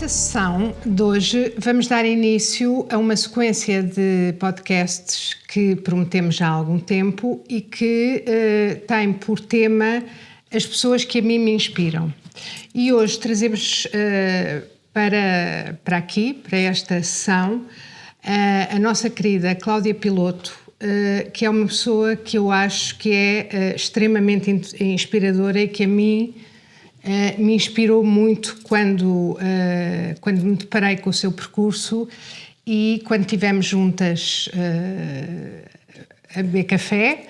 Nesta sessão de hoje vamos dar início a uma sequência de podcasts que prometemos já há algum tempo e que tem por tema as pessoas que a mim me inspiram. E hoje trazemos para aqui, para esta sessão, a nossa querida Cláudia Piloto, que é uma pessoa que eu acho que é extremamente inspiradora e que a mim me inspirou muito quando me deparei com o seu percurso e quando estivemos juntas a beber café,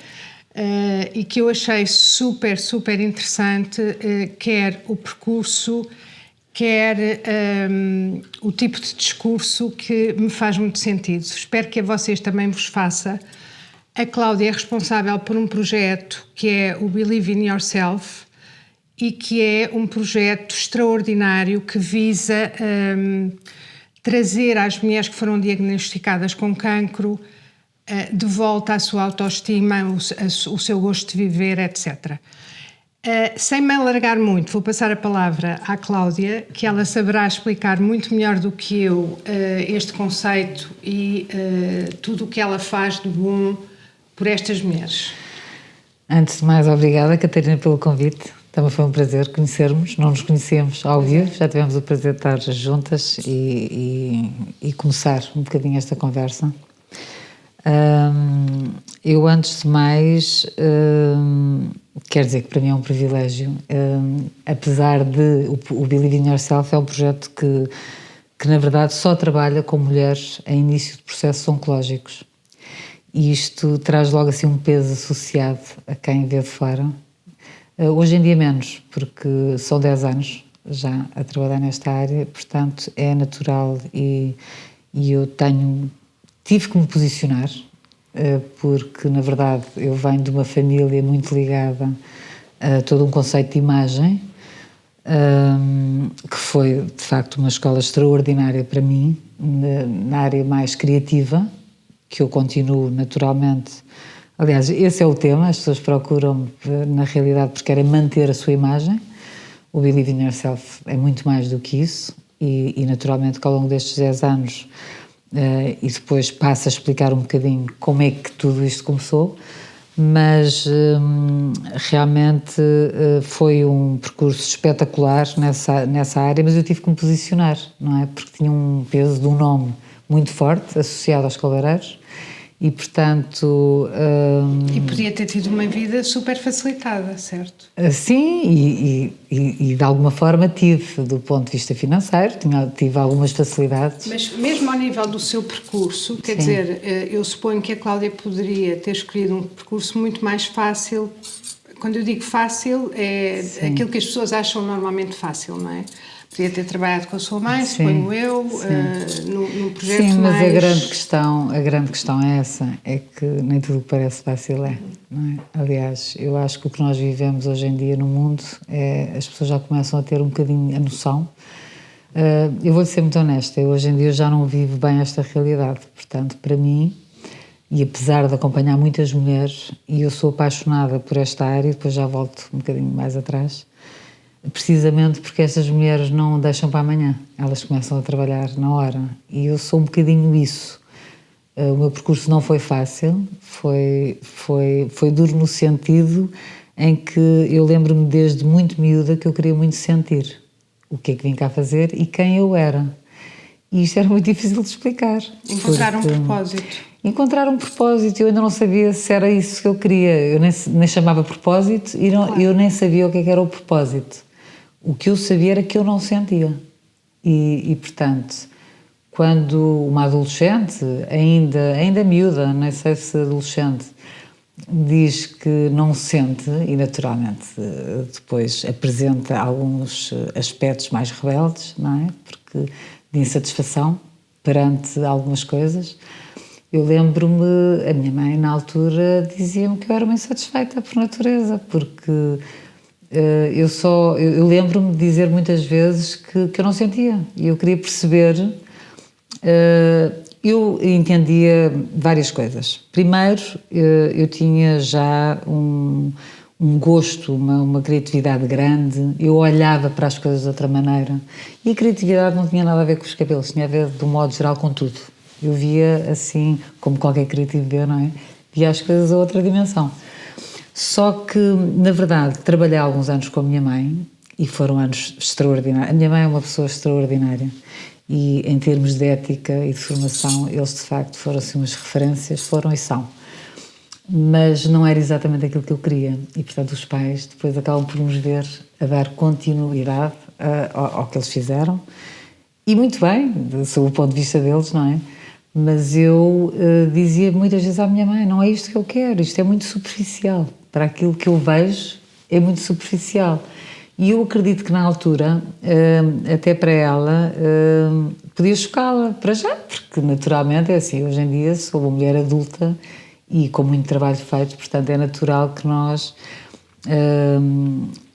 e que eu achei super, super interessante, quer o percurso, quer o tipo de discurso, que me faz muito sentido. Espero que a vocês também vos faça. A Cláudia é responsável por um projeto que é o Believe in Yourself, e que é um projeto extraordinário que visa trazer às mulheres que foram diagnosticadas com cancro de volta a sua autoestima, o seu gosto de viver, etc. Sem me alargar muito, vou passar a palavra à Cláudia, que ela saberá explicar muito melhor do que eu este conceito e tudo o que ela faz de bom por estas mulheres. Antes de mais, obrigada, Catarina, pelo convite. Também foi um prazer conhecermos, não nos conhecíamos ao vivo, já tivemos o prazer de estar juntas e começar um bocadinho esta conversa. Eu, antes de mais, quero dizer que para mim é um privilégio, apesar de o Believe in Yourself é um projeto que na verdade só trabalha com mulheres em início de processos oncológicos. E isto traz logo assim um peso associado a quem vê de fora. Hoje em dia menos, porque são 10 anos já a trabalhar nesta área, portanto é natural e eu tive que me posicionar, porque na verdade eu venho de uma família muito ligada a todo um conceito de imagem, que foi de facto uma escola extraordinária para mim, na área mais criativa, que eu continuo naturalmente. Aliás, esse é o tema, as pessoas procuram, na realidade, porque querem manter a sua imagem. O Believe in Yourself é muito mais do que isso e naturalmente, que ao longo destes 10 anos, e depois passo a explicar um bocadinho como é que tudo isto começou, mas realmente foi um percurso espetacular nessa área, mas eu tive que me posicionar, não é? Porque tinha um peso de um nome muito forte associado aos cabeleireiros. E, portanto... E podia ter tido uma vida super facilitada, certo? Sim, e de alguma forma tive, do ponto de vista financeiro, tive algumas facilidades. Mas mesmo ao nível do seu percurso, quer dizer, eu suponho que a Cláudia poderia ter escolhido um percurso muito mais fácil. Quando eu digo fácil, é aquilo que as pessoas acham normalmente fácil, não é? Podia ter trabalhado com a sua mãe, suponho eu, num projeto mais... Sim, mas a grande questão é essa, é que nem tudo o que parece fácil é, não é? Aliás, eu acho que o que nós vivemos hoje em dia no mundo as pessoas já começam a ter um bocadinho a noção. Eu vou-lhe ser muito honesta, hoje em dia eu já não vivo bem esta realidade, portanto, para mim, e apesar de acompanhar muitas mulheres, e eu sou apaixonada por esta área, depois já volto um bocadinho mais atrás, precisamente porque estas mulheres não deixam para amanhã, elas começam a trabalhar na hora, e eu sou um bocadinho isso. O meu percurso não foi fácil, foi duro no sentido em que eu lembro-me desde muito miúda que eu queria muito sentir o que é que vim cá fazer e quem eu era. E isto era muito difícil de explicar. Encontrar um propósito. Encontrar um propósito, eu ainda não sabia se era isso que eu queria, eu nem chamava propósito e não, eu nem sabia o que era o propósito. O que eu sabia era que eu não sentia. E portanto, quando uma adolescente, ainda miúda, nem sei se adolescente, diz que não sente, e naturalmente depois apresenta alguns aspectos mais rebeldes, não é? Porque de insatisfação perante algumas coisas. Eu lembro-me, a minha mãe na altura dizia-me que eu era uma insatisfeita por natureza, porque eu lembro-me de dizer muitas vezes que eu não sentia, e eu queria perceber. Eu entendia várias coisas. Primeiro, eu tinha já um gosto, uma criatividade grande, eu olhava para as coisas de outra maneira. E a criatividade não tinha nada a ver com os cabelos, tinha a ver, de um modo geral, com tudo. Eu via assim, como qualquer criativo vê, não é? Via as coisas a outra dimensão. Só que, na verdade, trabalhei alguns anos com a minha mãe e foram anos extraordinários. A minha mãe é uma pessoa extraordinária e, em termos de ética e de formação, eles de facto foram assim umas referências, foram e são. Mas não era exatamente aquilo que eu queria e, portanto, os pais depois acabam por nos ver a dar continuidade ao que eles fizeram e muito bem, sob o ponto de vista deles, não é? Mas eu dizia muitas vezes à minha mãe, não é isto que eu quero, isto é muito superficial, para aquilo que eu vejo é muito superficial. E eu acredito que na altura, até para ela, podia chocá-la, para já, porque naturalmente é assim, hoje em dia sou uma mulher adulta e com muito trabalho feito, portanto é natural que nós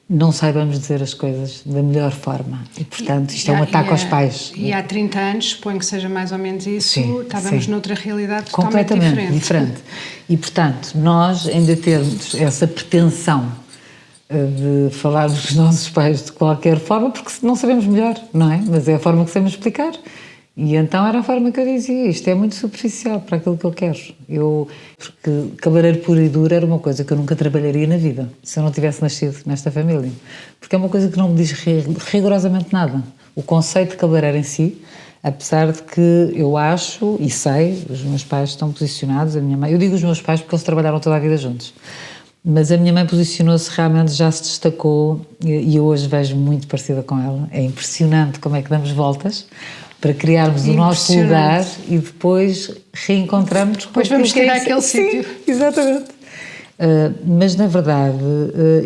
não saibamos dizer as coisas da melhor forma e portanto isto é um ataque aos pais. E há 30 anos, suponho que seja mais ou menos isso, sim, estávamos sim. noutra realidade completamente diferente. E portanto, nós ainda termos essa pretensão de falarmos dos nossos pais de qualquer forma, porque não sabemos melhor, não é? Mas é a forma que sabemos explicar. E então era a forma que eu dizia, isto é muito superficial para aquilo que eu quero. Porque cabeleireiro puro e duro era uma coisa que eu nunca trabalharia na vida, se eu não tivesse nascido nesta família. Porque é uma coisa que não me diz rigorosamente nada. O conceito de cabeleireiro em si, apesar de que eu acho e sei, os meus pais estão posicionados, a minha mãe, eu digo os meus pais porque eles trabalharam toda a vida juntos, mas a minha mãe posicionou-se, realmente já se destacou e eu hoje vejo muito parecida com ela. É impressionante como é que damos voltas para criarmos o nosso lugar e depois reencontramos. Depois vamos tirar aquele sítio. Exatamente. Mas na verdade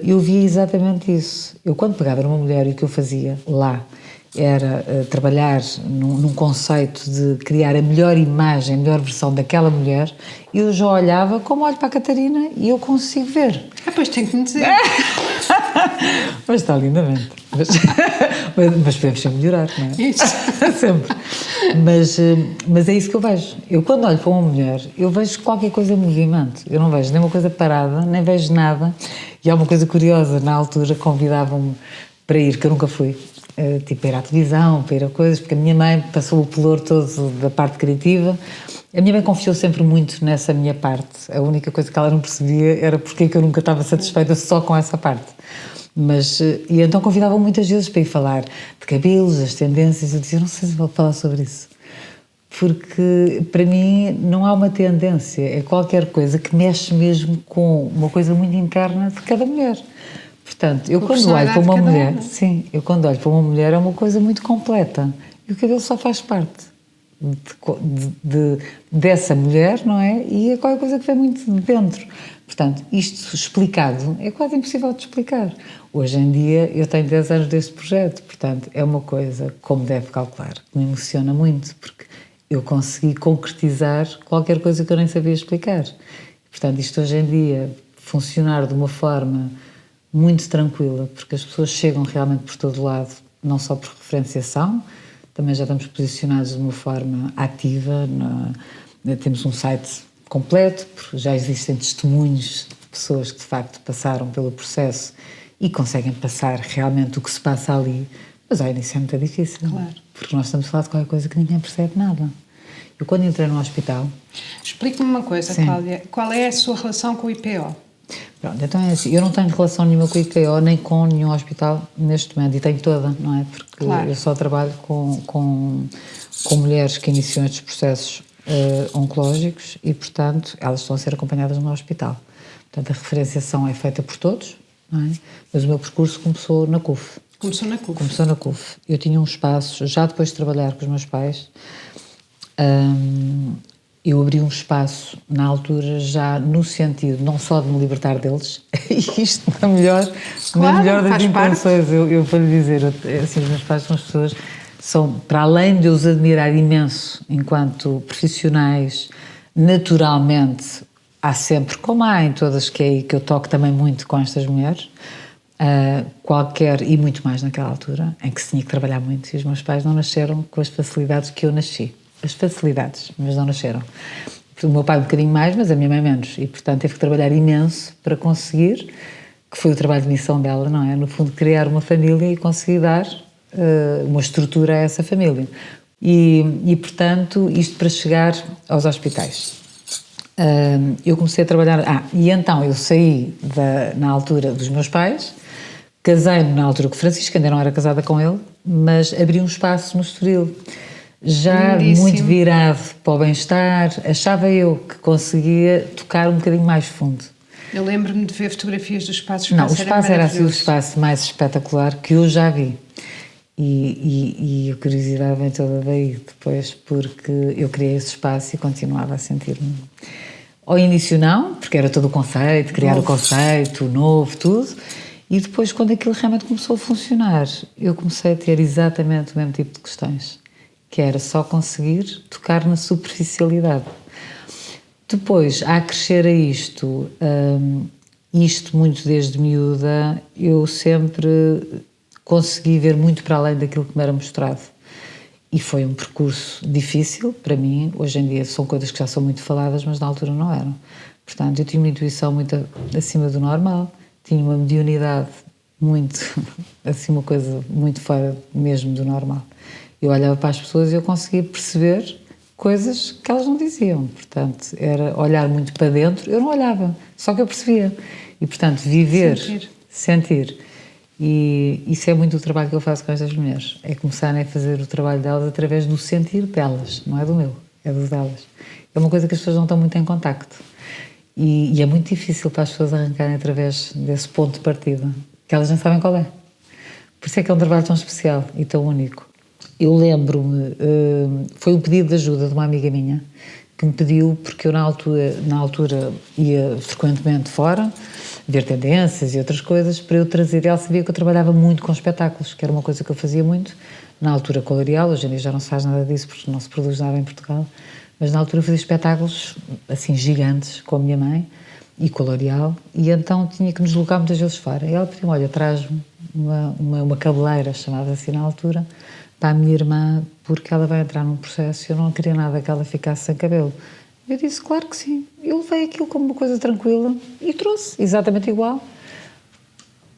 eu via exatamente isso. Eu quando pegava numa mulher e o que eu fazia lá era trabalhar num conceito de criar a melhor imagem, a melhor versão daquela mulher, eu já olhava como olho para a Catarina e eu consigo ver. Pois tem que me dizer. Mas está lindamente. Mas podemos sempre melhorar, não é? Isso. Sempre. Mas é isso que eu vejo. Eu quando olho para uma mulher, eu vejo qualquer coisa em movimento. Eu não vejo nem uma coisa parada, nem vejo nada. E há uma coisa curiosa, na altura convidavam-me para ir, que eu nunca fui. Tipo, para ir à televisão, para ir a coisas, porque a minha mãe passou o pelour todo da parte criativa. A minha mãe confiou sempre muito nessa minha parte. A única coisa que ela não percebia era porque é que eu nunca estava satisfeita só com essa parte. E então convidavam muitas vezes para ir falar de cabelos, das tendências. Eu dizia, não sei se vou falar sobre isso. Porque para mim não há uma tendência, é qualquer coisa que mexe mesmo com uma coisa muito interna de cada mulher. Portanto, eu quando olho para uma mulher, sim, eu quando olho para uma mulher é uma coisa muito completa e o cabelo só faz parte dessa mulher, não é? E é qualquer coisa que vem muito de dentro. Portanto, isto explicado é quase impossível de explicar. Hoje em dia eu tenho 10 anos deste projeto, portanto é uma coisa, como deve calcular, que me emociona muito, porque eu consegui concretizar qualquer coisa que eu nem sabia explicar. Portanto, isto hoje em dia funcionar de uma forma muito tranquila, porque as pessoas chegam realmente por todo lado, não só por referenciação, também já estamos posicionados de uma forma ativa, temos um site completo, porque já existem testemunhos de pessoas que de facto passaram pelo processo e conseguem passar realmente o que se passa ali, mas ao início é muito difícil, claro. Porque nós estamos a falar de qualquer coisa que ninguém percebe nada. Eu quando entrei no hospital... Explique-me uma coisa, sim. Cláudia, qual é a sua relação com o IPO? Pronto, então é assim, eu não tenho relação nenhuma com o IPO, nem com nenhum hospital neste momento, e tenho toda, não é? Porque claro. Eu só trabalho com mulheres que iniciam estes processos oncológicos e, portanto, elas estão a ser acompanhadas no hospital. Portanto, a referenciação é feita por todos, não é? Mas o meu percurso começou na CUF. Começou na CUF? Começou na CUF. Eu tinha um espaço, já depois de trabalhar com os meus pais, eu abri um espaço, na altura, já no sentido não só de me libertar deles, e isto na melhor das intenções, eu vou lhe dizer, assim, os meus pais são as pessoas, para além de eu os admirar imenso enquanto profissionais, naturalmente, há sempre, como há em todas que eu toco também muito com estas mulheres, e muito mais naquela altura, em que se tinha que trabalhar muito, e os meus pais não nasceram com as facilidades que eu nasci. As facilidades, mas não nasceram. O meu pai um bocadinho mais, mas a minha mãe menos. E, portanto, teve que trabalhar imenso para conseguir que foi o trabalho de missão dela, não é? No fundo, criar uma família e conseguir dar uma estrutura a essa família. E, portanto, isto para chegar aos hospitais. Eu comecei a trabalhar... e então eu saí na altura dos meus pais, casei-me na altura com o Francisco, ainda não era casada com ele, mas abri um espaço no Estoril, já Lindíssimo. muito virado para o bem-estar. Achava eu que conseguia tocar um bocadinho mais fundo. Eu lembro-me de ver fotografias do espaço. Não, o espaço era assim o espaço mais espetacular que eu já vi. E a curiosidade vem toda daí depois, porque eu criei esse espaço e continuava a sentir-me. Ao início não, porque era todo o conceito, criar o conceito, o novo, tudo. E depois, quando aquilo realmente começou a funcionar, eu comecei a ter exatamente o mesmo tipo de questões, que era só conseguir tocar na superficialidade. Depois, a crescer a isto muito desde miúda, eu sempre consegui ver muito para além daquilo que me era mostrado. E foi um percurso difícil para mim. Hoje em dia são coisas que já são muito faladas, mas na altura não eram. Portanto, eu tinha uma intuição muito acima do normal, tinha uma mediunidade muito, assim, uma coisa muito fora mesmo do normal. Eu olhava para as pessoas e eu conseguia perceber coisas que elas não diziam. Portanto, era olhar muito para dentro. Eu não olhava, só que eu percebia. E, portanto, viver, sentir. E isso é muito o trabalho que eu faço com estas mulheres. É começarem a fazer o trabalho delas através do sentir delas, não é do meu, é do delas. É uma coisa que as pessoas não estão muito em contacto. E é muito difícil para as pessoas arrancarem através desse ponto de partida, que elas não sabem qual é. Por isso é que é um trabalho tão especial e tão único. Eu lembro-me, foi um pedido de ajuda de uma amiga minha, que me pediu, porque eu na altura ia frequentemente fora, ver tendências e outras coisas, para eu trazer. Ela sabia que eu trabalhava muito com espetáculos, que era uma coisa que eu fazia muito, na altura com a L'Oréal. Hoje em dia já não se faz nada disso, porque não se produz nada em Portugal, mas na altura eu fazia espetáculos, assim, gigantes, com a minha mãe e com a L'Oréal, e então tinha que nos deslocar muitas vezes fora. E ela pediu-me, olha, traz-me uma cabeleira, chamava assim na altura, para a minha irmã, porque ela vai entrar num processo e eu não queria nada que ela ficasse sem cabelo. Eu disse, claro que sim. Eu levei aquilo como uma coisa tranquila e trouxe, exatamente igual.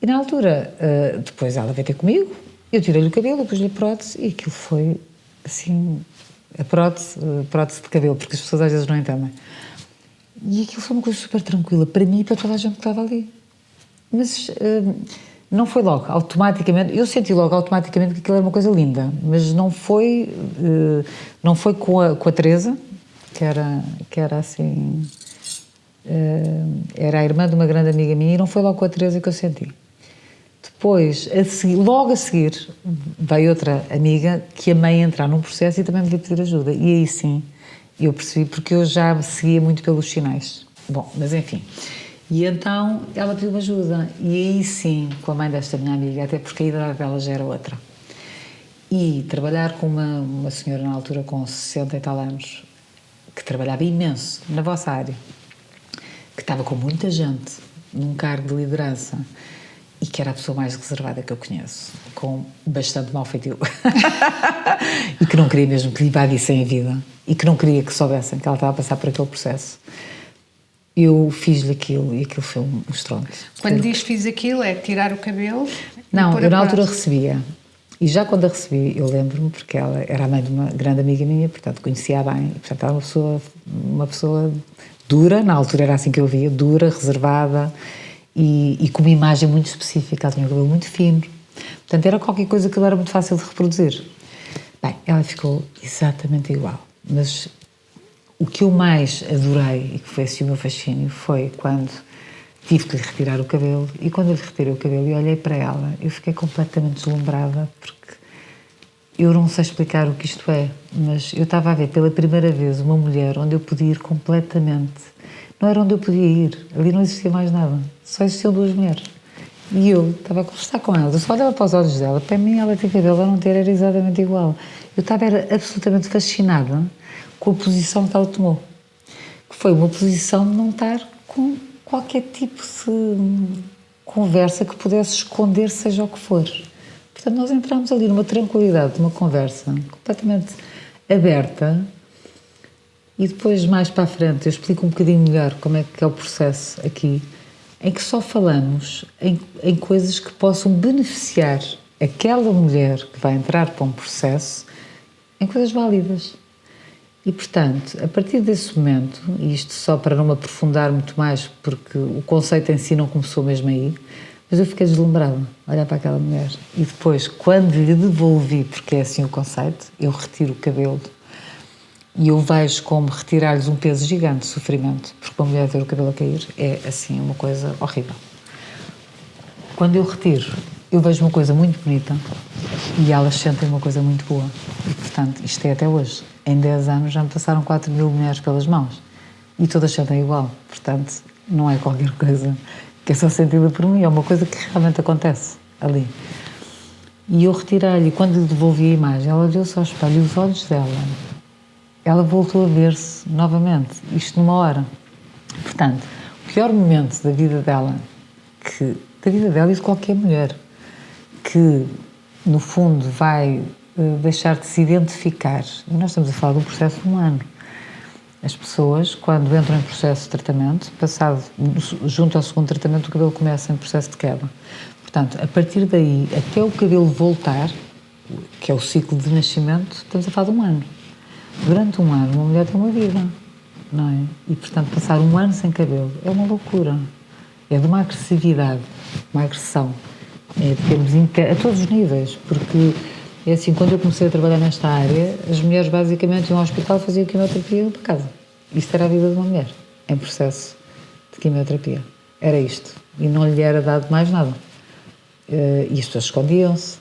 E na altura, depois ela veio ter comigo, eu tirei-lhe o cabelo, pus-lhe prótese e aquilo foi, assim, a prótese de cabelo, porque as pessoas às vezes não entendem. E aquilo foi uma coisa super tranquila, para mim e para toda a gente que estava ali. Mas não foi logo, automaticamente, eu senti logo automaticamente que aquilo era uma coisa linda, mas não foi com a Teresa, que era assim, era a irmã de uma grande amiga minha, e não foi logo com a Teresa que eu senti. Depois, logo a seguir, veio outra amiga que a mãe entrar num processo e também me veio pedir ajuda, e aí sim, eu percebi, porque eu já seguia muito pelos sinais. Bom, mas enfim. E então ela pediu-me ajuda, e aí sim, com a mãe desta minha amiga, até porque a idade dela já era outra. E trabalhar com uma senhora na altura com 60 e tal anos, que trabalhava imenso na vossa área, que estava com muita gente, num cargo de liderança, e que era a pessoa mais reservada que eu conheço, com bastante mau feitio, e que não queria mesmo que lhe invadissem a vida, e que não queria que soubessem que ela estava a passar por aquele processo. Eu fiz-lhe aquilo e aquilo foi um estrondo. Quando diz fiz aquilo, é tirar o cabelo? Não, eu na altura recebia. E já quando a recebi, eu lembro-me, porque ela era a mãe de uma grande amiga minha, portanto conhecia-a bem, e portanto era uma pessoa dura, na altura era assim que eu via, dura, reservada e com uma imagem muito específica. Ela tinha o cabelo muito fino, portanto era qualquer coisa que não era muito fácil de reproduzir. Bem, ela ficou exatamente igual, mas o que eu mais adorei, e que foi assim o meu fascínio, foi quando tive que lhe retirar o cabelo, e quando eu lhe retirei o cabelo e olhei para ela, eu fiquei completamente deslumbrada, porque eu não sei explicar o que isto é, mas eu estava a ver pela primeira vez uma mulher onde eu podia ir completamente. Não era onde eu podia ir, ali não existia mais nada, só existiam duas mulheres. E eu estava a conversar com ela, eu só olhava para os olhos dela, para mim ela ter cabelo, ela não ter, era exatamente igual. Eu era absolutamente fascinada com a posição que ela tomou, que foi uma posição de não estar com qualquer tipo de conversa que pudesse esconder, seja o que for. Portanto, nós entramos ali numa tranquilidade, numa conversa completamente aberta, e depois, mais para a frente, eu explico um bocadinho melhor como é que é o processo aqui, em que só falamos em coisas que possam beneficiar aquela mulher que vai entrar para um processo em coisas válidas. E, portanto, a partir desse momento, e isto só para não me aprofundar muito mais, porque o conceito em si não começou mesmo aí, mas eu fiquei deslumbrada a olhar para aquela mulher. E depois, quando lhe devolvi, porque é assim o conceito, eu retiro o cabelo e eu vejo como retirar-lhes um peso gigante de sofrimento, porque uma mulher ter o cabelo a cair é, assim, uma coisa horrível. Quando eu retiro, eu vejo uma coisa muito bonita e elas sentem uma coisa muito boa. E, portanto, isto é até hoje. Em 10 anos já me passaram 4.000 mulheres pelas mãos e todas sentem igual. Portanto, não é qualquer coisa que é só sentida por mim, é uma coisa que realmente acontece ali. E eu retirei-lhe, e quando lhe devolvi a imagem, ela viu-se ao espelho e os olhos dela, ela voltou a ver-se novamente, isto numa hora. Portanto, o pior momento da vida dela, da vida dela e de qualquer mulher, que no fundo vai deixar de se identificar, e nós estamos a falar de um processo de um ano. As pessoas, quando entram em processo de tratamento, junto ao segundo tratamento, o cabelo começa em processo de queda. Portanto, a partir daí, até o cabelo voltar, que é o ciclo de nascimento, estamos a falar de um ano. Durante um ano, uma mulher tem uma vida, não é? E, portanto, passar um ano sem cabelo é uma loucura. É de uma agressividade, uma agressão. É de termos a todos os níveis, porque é assim, quando eu comecei a trabalhar nesta área, as mulheres basicamente iam ao hospital, faziam quimioterapia e iam para casa. Isto era a vida de uma mulher, em processo de quimioterapia. Era isto. E não lhe era dado mais nada. E as pessoas escondiam-se,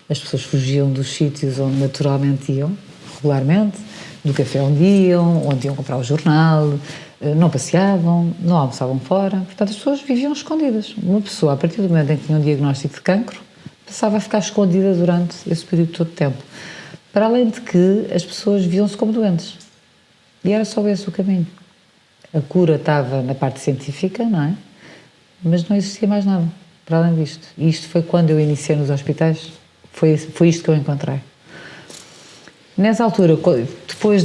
as pessoas fugiam dos sítios onde naturalmente iam, regularmente, do café onde iam comprar o jornal, não passeavam, não almoçavam fora. Portanto, as pessoas viviam escondidas. Uma pessoa, a partir do momento em que tinha um diagnóstico de cancro, passava a ficar escondida durante esse período todo de tempo. Para além de que as pessoas viam-se como doentes. E era só esse o caminho. A cura estava na parte científica, não é? Mas não existia mais nada, para além disto. E isto foi quando eu iniciei nos hospitais, foi isto que eu encontrei. Nessa altura, depois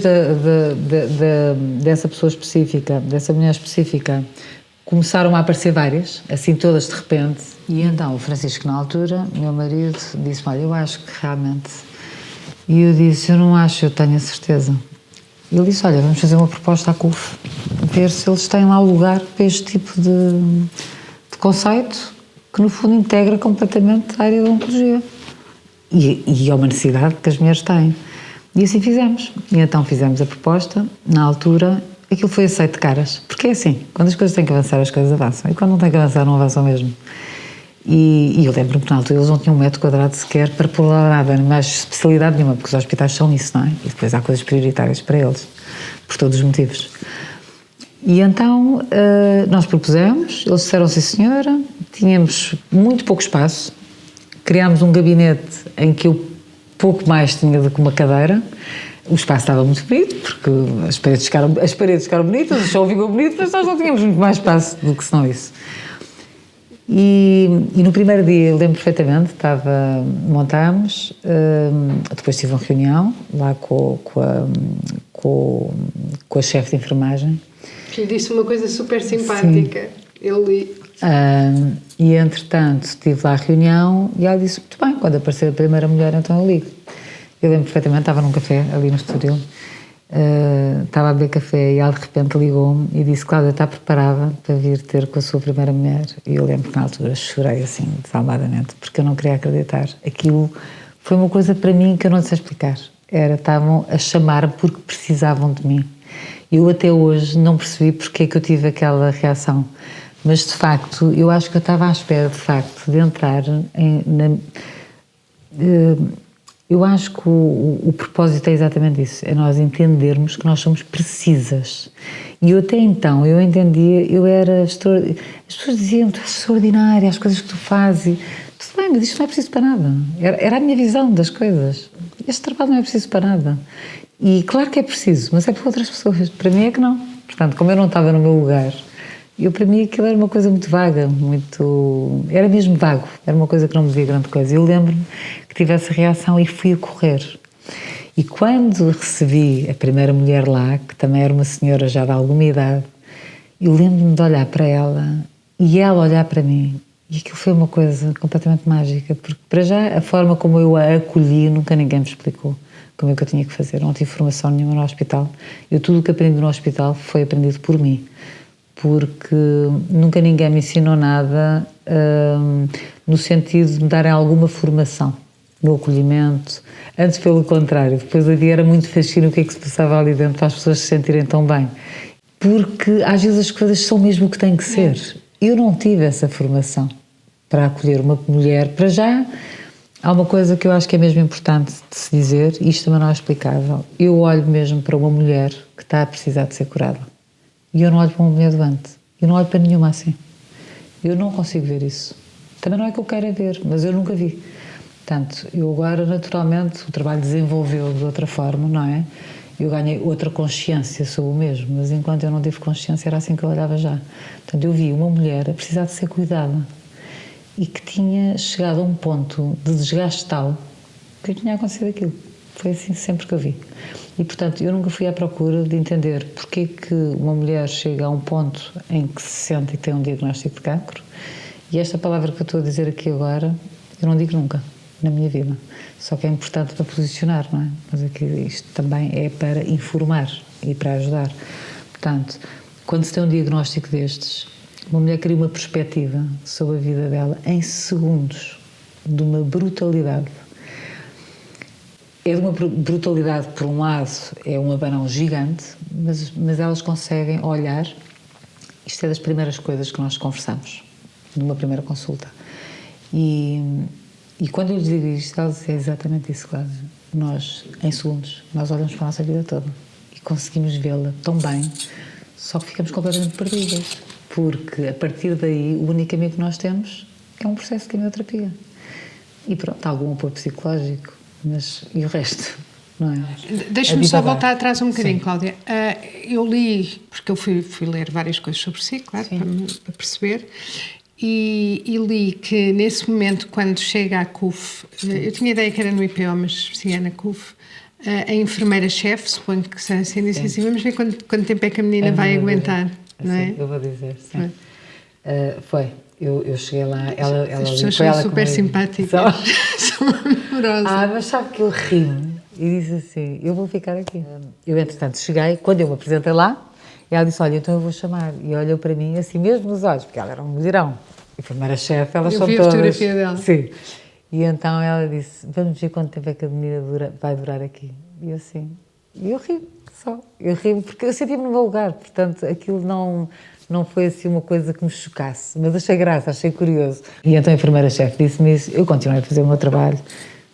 dessa pessoa específica, dessa mulher específica, começaram a aparecer várias, assim todas de repente. E então o Francisco, na altura, meu marido, disse-me: olha, eu acho que realmente... E eu disse: eu não acho, eu tenho a certeza. Ele disse: olha, vamos fazer uma proposta à CUF, ver se eles têm lá lugar para este tipo de conceito, que no fundo integra completamente a área da oncologia. E é uma necessidade que as mulheres têm. E assim fizemos. E então fizemos a proposta, na altura, aquilo foi aceito de caras. Porque é assim, quando as coisas têm que avançar, as coisas avançam. E quando não têm que avançar, não avançam mesmo. E eu lembro-me que na altura eles não tinham um metro quadrado sequer para pôr lá nada, mais especialidade nenhuma, porque os hospitais são isso, não é? E depois há coisas prioritárias para eles, por todos os motivos. E então nós propusemos, eles disseram: sim senhora, tínhamos muito pouco espaço, criámos um gabinete em que eu pouco mais tinha do que uma cadeira. O espaço estava muito bonito, porque as paredes ficaram bonitas, o chão ficou bonito, mas nós não tínhamos muito mais espaço do que senão isso. E no primeiro dia, eu lembro perfeitamente, montámos, depois tive uma reunião lá com a chefe de enfermagem. Que lhe disse uma coisa super simpática. Sim. E entretanto estive lá a reunião e ela disse: muito bem, quando aparecer a primeira mulher então eu ligo. Eu lembro perfeitamente, estava num café ali no Estoril, estava a beber café e ela de repente ligou-me e disse: Cláudia, está preparada para vir ter com a sua primeira mulher? E eu lembro que na altura chorei assim desalmadamente, porque eu não queria acreditar. Aquilo foi uma coisa para mim que eu não sei explicar. Estavam a chamar porque precisavam de mim. Eu até hoje não percebi porque é que eu tive aquela reação. Mas, de facto, eu acho que eu estava à espera, de facto, de entrar eu acho que o propósito é exatamente isso, é nós entendermos que nós somos precisas. E eu até então, eu entendia, eu era extraordinária. As pessoas diziam: tu és extraordinária, as coisas que tu fazes. Tudo bem, mas isto não é preciso para nada. Era a minha visão das coisas. Este trabalho não é preciso para nada. E claro que é preciso, mas é para outras pessoas. Para mim é que não. Portanto, como eu não estava no meu lugar, para mim aquilo era uma coisa muito vaga, era mesmo vago, era uma coisa que não me dizia grande coisa. Eu lembro-me que tive essa reação e fui a correr. E quando recebi a primeira mulher lá, que também era uma senhora já de alguma idade, eu lembro-me de olhar para ela e ela olhar para mim, e aquilo foi uma coisa completamente mágica, porque para já a forma como eu a acolhi, nunca ninguém me explicou como é que eu tinha que fazer, não tive formação nenhuma no hospital, tudo o que aprendi no hospital foi aprendido por mim, porque nunca ninguém me ensinou nada no sentido de me darem alguma formação no acolhimento, antes pelo contrário, depois ali era muito fascinante o que é que se passava ali dentro para as pessoas se sentirem tão bem, porque às vezes as coisas são mesmo o que têm que ser. Eu não tive essa formação para acolher uma mulher. Para já, há uma coisa que eu acho que é mesmo importante de se dizer, e isto também não é explicável. Eu olho mesmo para uma mulher que está a precisar de ser curada. E eu não olho para uma mulher doente. Eu não olho para nenhuma assim. Eu não consigo ver isso. Também não é que eu queira ver, mas eu nunca vi. Portanto, eu agora, naturalmente, o trabalho desenvolveu de outra forma, não é? Eu ganhei outra consciência sobre o mesmo, mas enquanto eu não tive consciência era assim que eu olhava já. Portanto, eu vi uma mulher a precisar de ser cuidada e que tinha chegado a um ponto de desgaste tal que eu tinha acontecido aquilo. Foi assim sempre que eu vi. E, portanto, eu nunca fui à procura de entender porque que uma mulher chega a um ponto em que se sente e tem um diagnóstico de cancro, e esta palavra que eu estou a dizer aqui agora, eu não digo nunca na minha vida. Só que é importante para posicionar, não é? Mas aqui isto também é para informar e para ajudar. Portanto, quando se tem um diagnóstico destes, uma mulher cria uma perspectiva sobre a vida dela em segundos, de uma brutalidade. É de uma brutalidade, por um lado, é um abanão gigante, mas elas conseguem olhar. Isto é das primeiras coisas que nós conversamos, numa primeira consulta. E quando eu lhes digo isto, elas dizem exatamente isso, Cláudia. Nós, em segundos, nós olhamos para a nossa vida toda e conseguimos vê-la tão bem, só que ficamos completamente perdidas, porque a partir daí o único caminho que nós temos é um processo de quimioterapia. E pronto, algum apoio psicológico, mas e o resto? Não é? Deixa-me só voltar atrás um bocadinho, Cláudia. Eu li, porque eu fui ler várias coisas sobre si, claro, para perceber. E li que nesse momento, quando chega à CUF, eu tinha ideia que era no IPO, mas sim, é na CUF, a enfermeira-chefe, suponho que seja assim, disse assim, vamos ver quanto tempo é que a menina vai aguentar, não é? Sim, eu vou dizer, sim. Foi. Eu cheguei lá, as pessoas são super simpáticas, são amorosas. Mas sabe que eu ri-me e disse assim, eu vou ficar aqui. Eu, entretanto, cheguei, quando eu me apresentei lá, ela disse, olha, então eu vou chamar. E olhou para mim assim mesmo nos olhos, porque ela era um mulherão. E enfermeira-chefe, elas são todas... Eu vi a fotografia dela. Sim. E então ela disse, vamos ver quanto tempo é que a menina vai durar aqui. E eu assim, e eu ri só. Eu ri porque eu sentia-me no meu lugar, portanto, aquilo não foi assim uma coisa que me chocasse, mas achei graça, achei curioso. E então a enfermeira-chefe disse-me isso, eu continuei a fazer o meu trabalho.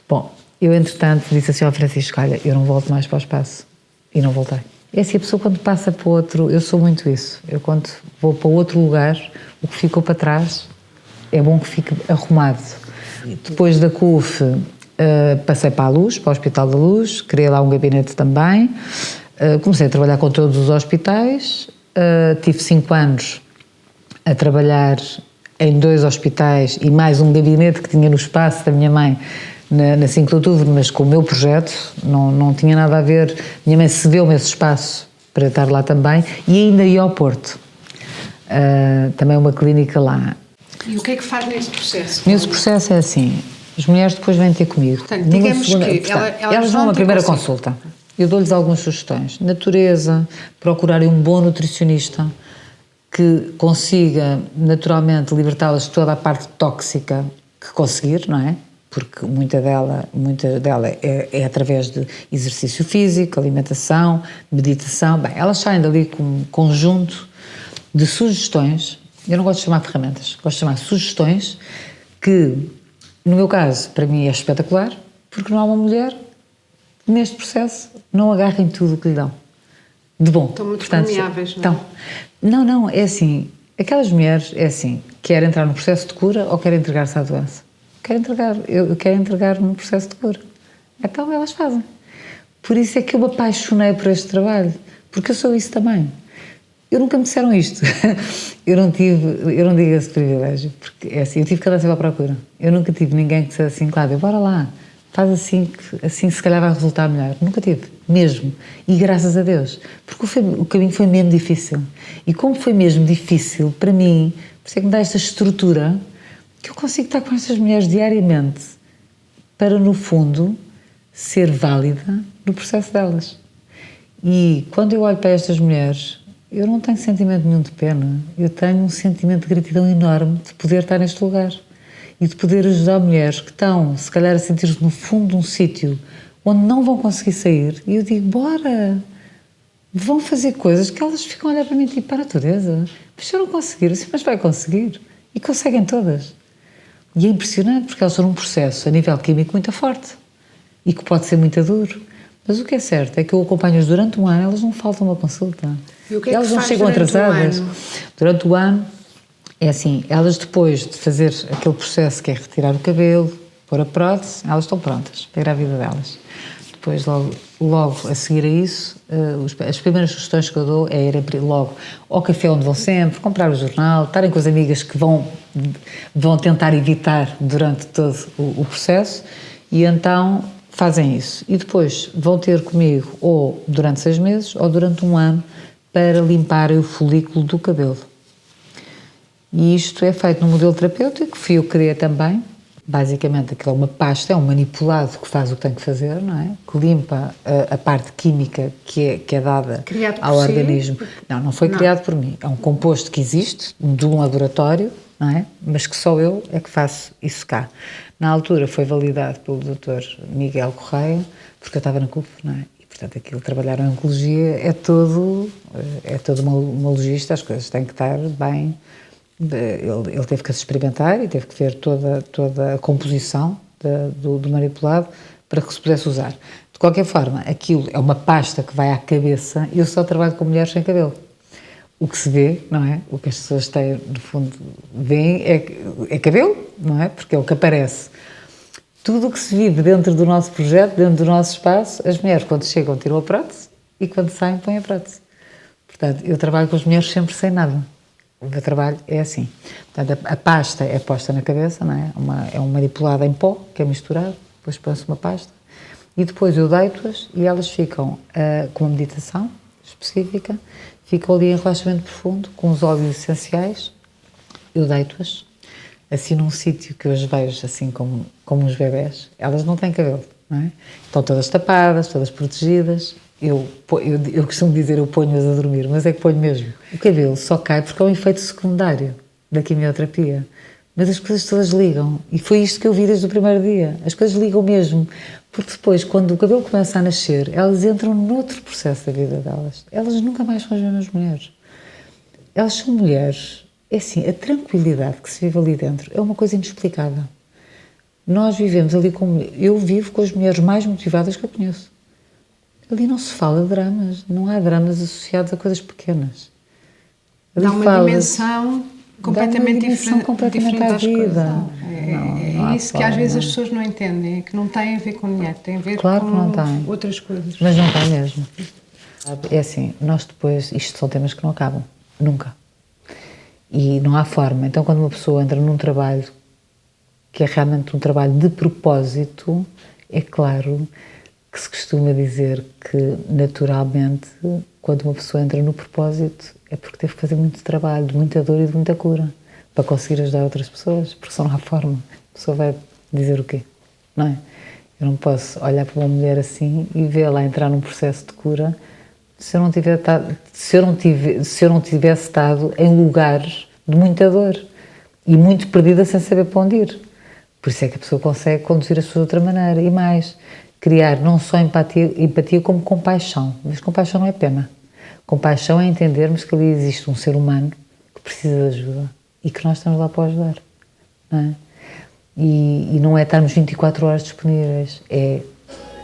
Bom, eu entretanto disse assim ao Francisco, olha, eu não volto mais para o espaço. E não voltei. É assim, a pessoa quando passa para outro, eu sou muito isso, eu quando vou para outro lugar, o que ficou para trás é bom que fique arrumado. Depois da CUF passei para a Luz, para o Hospital da Luz, criei lá um gabinete também, comecei a trabalhar com todos os hospitais, tive 5 anos a trabalhar em 2 hospitais e mais um gabinete que tinha no espaço da minha mãe, na 5 de outubro, mas com o meu projeto, não tinha nada a ver. Minha mãe cedeu-me esse espaço para estar lá também e ainda ia ao Porto. Também uma clínica lá. E o que é que faz nesse processo? Nesse processo é assim, as mulheres depois vêm ter comigo. Portanto, digamos que elas vão a uma primeira consulta. Eu dou-lhes algumas sugestões. Natureza, procurarem um bom nutricionista que consiga naturalmente libertá-las de toda a parte tóxica que conseguir, não é? Porque muita dela é através de exercício físico, alimentação, meditação. Bem, elas saem dali com um conjunto de sugestões. Eu não gosto de chamar ferramentas, gosto de chamar sugestões que, no meu caso, para mim é espetacular, porque não há uma mulher que neste processo não agarre em tudo o que lhe dão. De bom. Estão muito permeáveis, não é? Não, é assim, aquelas mulheres, é assim, quer entrar no processo de cura ou quer entregar-se à doença? Eu quero entregar no processo de cura. Então elas fazem. Por isso é que eu me apaixonei por este trabalho, porque eu sou isso também. Eu nunca me disseram isto. Eu não digo esse privilégio, porque é assim, eu tive que andar sempre à procura. Eu nunca tive ninguém que dissesse assim, Cláudia, bora lá, faz assim, que assim se calhar vai resultar melhor. Nunca tive, mesmo. E graças a Deus. Porque o caminho foi mesmo difícil. E como foi mesmo difícil, para mim, Por isso é que me dá esta estrutura que eu consigo estar com estas mulheres diariamente para, no fundo, ser válida no processo delas. E quando eu olho para estas mulheres, eu não tenho sentimento nenhum de pena, eu tenho um sentimento de gratidão enorme de poder estar neste lugar e de poder ajudar mulheres que estão, se calhar, a sentir-se no fundo de um sítio onde não vão conseguir sair, e eu digo, bora, vão fazer coisas que elas ficam a olhar para mim e tipo, para a Teresa, mas se eu não conseguir, assim, mas vai conseguir, e conseguem todas. E é impressionante porque elas estão num processo a nível químico muito forte e que pode ser muito duro. Mas o que é certo é que eu acompanho-as durante um ano, elas não faltam uma consulta. E o que é elas que não faz chegam atrasadas. ano? Durante o ano, é assim, elas depois de fazer aquele processo que é retirar o cabelo, pôr a prótese, elas estão prontas para ir à vida delas. Depois, logo a seguir a isso, as primeiras sugestões que eu dou é irem logo ao café onde vão sempre, comprar o jornal, estarem com as amigas que vão tentar evitar durante todo o processo, e então fazem isso. E depois vão ter comigo ou durante 6 meses ou durante um ano para limparem o folículo do cabelo. E isto é feito no modelo terapêutico, que fui eu que criei também. Basicamente aquilo é uma pasta, é um manipulado que faz o que tem que fazer, não é? Que limpa a parte química que é dada ao organismo. Não foi criado por mim. É um composto que existe, de um laboratório, não é? Mas que só eu é que faço isso cá. Na altura foi validado pelo Dr. Miguel Correia, porque eu estava na CUF, não é? E portanto aquilo trabalhar em oncologia é todo uma logista, as coisas têm que estar bem. Ele teve que se experimentar e teve que ver toda a composição do manipulado para que se pudesse usar. De qualquer forma, aquilo é uma pasta que vai à cabeça e eu só trabalho com mulheres sem cabelo. O que se vê, não é? O que as pessoas têm, no fundo, veem é cabelo, não é? Porque é o que aparece. Tudo o que se vive dentro do nosso projeto, dentro do nosso espaço, as mulheres, quando chegam, tiram a prótese e quando saem, põem a prótese. Portanto, eu trabalho com as mulheres sempre sem nada. O meu trabalho é assim. Portanto, a pasta é posta na cabeça, não é? É um manipulado em pó, que é misturado, depois põe-se uma pasta, e depois eu deito-as e elas ficam com uma meditação específica, ficam ali em relaxamento profundo, com os óleos essenciais, eu deito-as, assim num sítio que eu as vejo assim como uns bebés, elas não têm cabelo, não é? Estão todas tapadas, todas protegidas. Eu costumo dizer, eu ponho-as a dormir, mas é que ponho mesmo. O cabelo só cai porque é um efeito secundário da quimioterapia. Mas as coisas todas ligam. E foi isto que eu vi desde o primeiro dia. As coisas ligam mesmo. Porque depois, quando o cabelo começa a nascer, elas entram noutro processo da vida delas. Elas nunca mais são as mesmas mulheres. Elas são mulheres. É assim, a tranquilidade que se vive ali dentro é uma coisa inexplicável. Nós vivemos ali eu vivo com as mulheres mais motivadas que eu conheço. Ali não se fala de dramas, não há dramas associados a coisas pequenas. Dá uma dimensão completamente diferente à vida. É isso que às vezes as pessoas não entendem, é que não tem a ver com dinheiro, tem a ver com outras coisas. Mas não tem mesmo. É assim, nós depois, isto são temas que não acabam, nunca. E não há forma. Então quando uma pessoa entra num trabalho que é realmente um trabalho de propósito, é claro que se costuma dizer que, naturalmente, quando uma pessoa entra no propósito, é porque teve que fazer muito trabalho, de muita dor e de muita cura, para conseguir ajudar outras pessoas, porque só não há forma. A pessoa vai dizer o quê? Não é? Eu não posso olhar para uma mulher assim e vê-la entrar num processo de cura se eu não tivesse estado em lugares de muita dor e muito perdida sem saber para onde ir. Por isso é que a pessoa consegue conduzir as pessoas de outra maneira. E mais, criar não só empatia como compaixão. Mas compaixão não é pena. Compaixão é entendermos que ali existe um ser humano que precisa de ajuda e que nós estamos lá para ajudar. Não é? E não é estarmos 24 horas disponíveis, é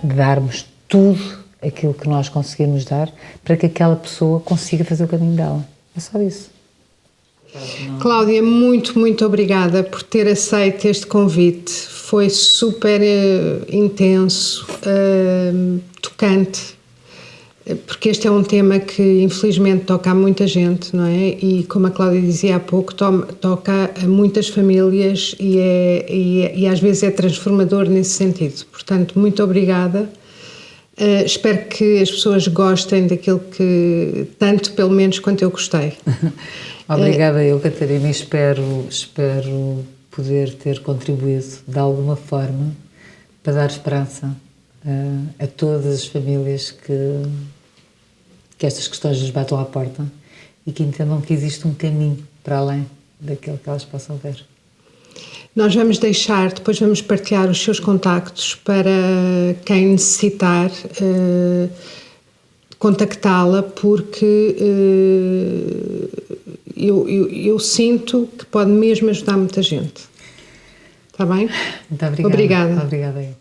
darmos tudo aquilo que nós conseguirmos dar para que aquela pessoa consiga fazer o caminho dela. É só isso. Cláudia, muito, muito obrigada por ter aceito este convite. Foi super intenso, tocante, porque este é um tema que infelizmente toca a muita gente, não é? E como a Cláudia dizia há pouco, toca a muitas famílias e às vezes é transformador nesse sentido. Portanto, muito obrigada. Espero que as pessoas gostem daquilo que, tanto pelo menos quanto eu gostei. Obrigada eu, Catarina, e espero poder ter contribuído de alguma forma para dar esperança a todas as famílias que estas questões lhes batam à porta e que entendam que existe um caminho para além daquilo que elas possam ver. Nós vamos deixar, depois vamos partilhar os seus contactos para quem necessitar contactá-la, porque eu sinto que pode mesmo ajudar muita gente. Está bem? Muito obrigada. Obrigada. Obrigada.